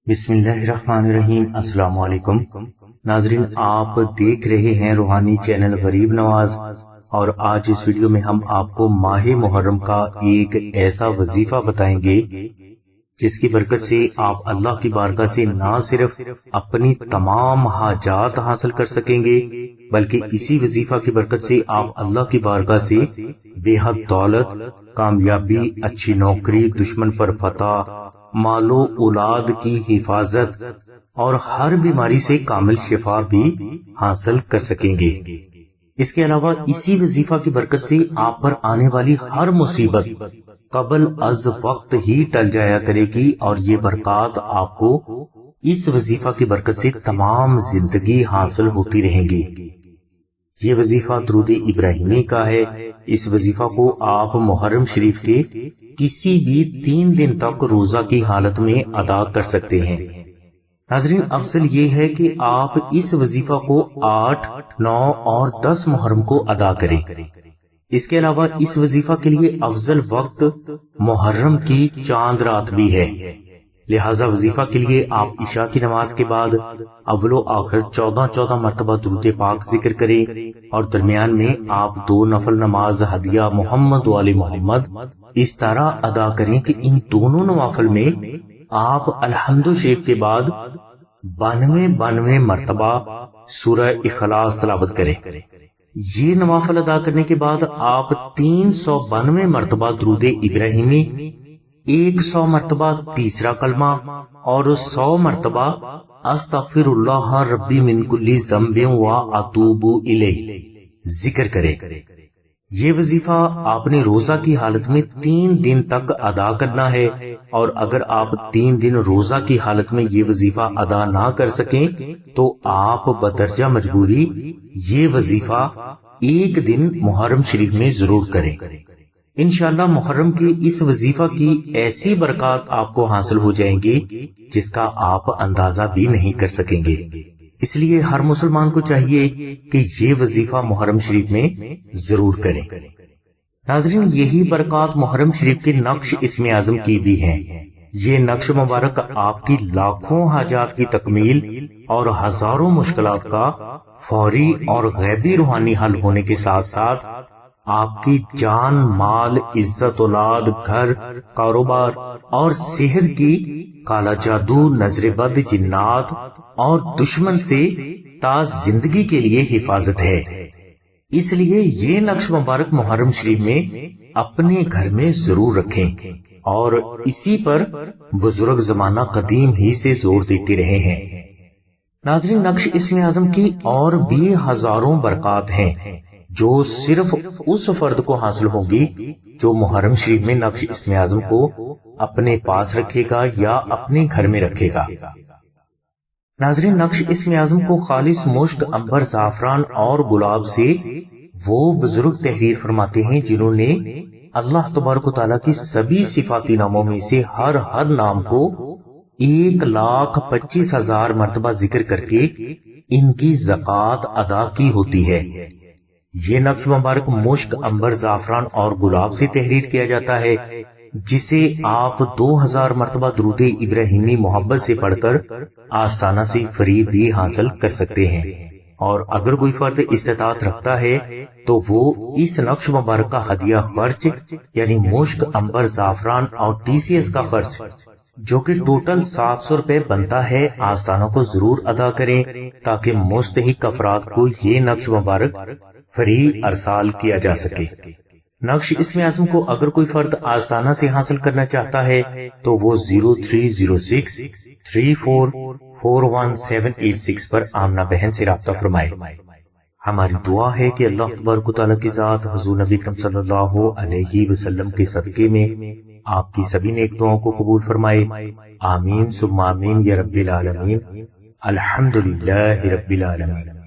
بسم اللہ الرحمن الرحیم۔ السلام علیکم ناظرین، آپ دیکھ رہے ہیں روحانی چینل غریب نواز، اور آج اس ویڈیو میں ہم آپ کو ماہ محرم کا ایک ایسا وظیفہ بتائیں گے جس کی برکت سے آپ اللہ کی بارگاہ سے نہ صرف اپنی تمام حاجات حاصل کر سکیں گے بلکہ اسی وظیفہ کی برکت سے آپ اللہ کی بارگاہ سے بے حد دولت، کامیابی، اچھی نوکری، دشمن پر فتح، مال و اولاد کی حفاظت اور ہر بیماری سے کامل شفا بھی حاصل کر سکیں گے۔ اس کے علاوہ اسی وظیفہ کی برکت سے آپ پر آنے والی ہر مصیبت قبل از وقت ہی ٹل جایا کرے گی، اور یہ برکات آپ کو اس وظیفہ کی برکت سے تمام زندگی حاصل ہوتی رہیں گی۔ یہ وظیفہ درود ابراہیمی کا ہے۔ اس وظیفہ کو آپ محرم شریف کے کسی بھی 3 دن تک روزہ کی حالت میں ادا کر سکتے ہیں۔ ناظرین، افضل یہ ہے کہ آپ اس وظیفہ کو 8، 9 اور 10 محرم کو ادا کریں۔ اس کے علاوہ اس وظیفہ کے لیے افضل وقت محرم کی چاند رات بھی ہے، لہذا وظیفہ کے لیے آپ عشاء کی نماز کے بعد اول و آخر 14 مرتبہ درود پاک ذکر کریں، اور درمیان میں آپ 2 نفل نماز ہدیہ محمد وآل محمد اس طرح ادا کریں کہ ان دونوں نوافل میں آپ الحمد شریف کے بعد 92 مرتبہ سورہ اخلاص تلاوت کریں۔ یہ نوافل ادا کرنے کے بعد آپ 392 مرتبہ درود ابراہیمی، 100 مرتبہ تیسرا کلمہ اور 100 مرتبہ استغفر اللہ ربی من کل ذنب و اتوب الیہ ذکر کرے۔ یہ وظیفہ آپ نے روزہ کی حالت میں 3 دن تک ادا کرنا ہے، اور اگر آپ 3 دن روزہ کی حالت میں یہ وظیفہ ادا نہ کر سکیں تو آپ بدرجہ مجبوری یہ وظیفہ 1 دن محرم شریف میں ضرور کریں۔ انشاءاللہ محرم کے اس وظیفہ کی ایسی برکات آپ کو حاصل ہو جائیں گی جس کا آپ اندازہ بھی نہیں کر سکیں گے۔ اس لیے ہر مسلمان کو چاہیے کہ یہ وظیفہ محرم شریف میں ضرور کریں۔ ناظرین، یہی برکات محرم شریف کے نقش اسم اعظم کی بھی ہیں۔ یہ نقش مبارک آپ کی لاکھوں حاجات کی تکمیل اور ہزاروں مشکلات کا فوری اور غیبی روحانی حل ہونے کے ساتھ ساتھ آپ کی جان، مال، عزت، اولاد، گھر، کاروبار اور صحت کی کالا جادو، نظر بد، جنات اور دشمن سے تا زندگی کے لیے حفاظت ہے۔ اس لیے یہ نقش مبارک محرم شریف میں اپنے گھر میں ضرور رکھیں، اور اسی پر بزرگ زمانہ قدیم ہی سے زور دیتے رہے ہیں۔ ناظرین، نقش اسم اعظم کی اور بھی ہزاروں برکات ہیں جو صرف اس فرد کو حاصل ہوگی جو محرم شریف میں نقش اسم اعظم کو اپنے پاس رکھے گا یا اپنے گھر میں رکھے گا۔ ناظرین، نقش اسم اعظم کو خالص مشک، عنبر، زعفران اور گلاب سے وہ بزرگ تحریر فرماتے ہیں جنہوں نے اللہ تبارک و تعالیٰ کی سبھی صفاتی ناموں میں سے ہر نام کو 1,25,000 مرتبہ ذکر کر کے ان کی زکوٰۃ ادا کی ہوتی ہے۔ یہ نقش مبارک مشک، عنبر، زعفران اور گلاب سے تحریر کیا جاتا ہے، جسے آپ 2000 مرتبہ درود ابراہیمی محبت سے پڑھ کر آستانہ سے فری بھی حاصل کر سکتے ہیں۔ اور اگر کوئی فرد استطاعت رکھتا ہے تو وہ اس نقش مبارک کا ہدیہ خرچ یعنی مشک، عنبر، زعفران اور TCS کا خرچ جو کہ ٹوٹل 700 روپے بنتا ہے آستانہ کو ضرور ادا کریں، تاکہ مستحق افراد کو یہ نقش مبارک فری ارسال کیا جا سکے۔ نقش اسم اعظم کو اگر کوئی فرد آستانہ سے حاصل کرنا چاہتا ہے تو وہ 030634418786 پر آمنہ بہن سے رابطہ فرمائے۔ ہماری دعا ہے کہ اللہ تبارک و تعالیٰ کی ذات حضور نبی اکرم صلی اللہ علیہ وسلم کے صدقے میں آپ کی سبھی نیک دعاؤں کو قبول فرمائے۔ آمین ثم آمین یا رب العالمین۔ الحمدللہ رب العالمین۔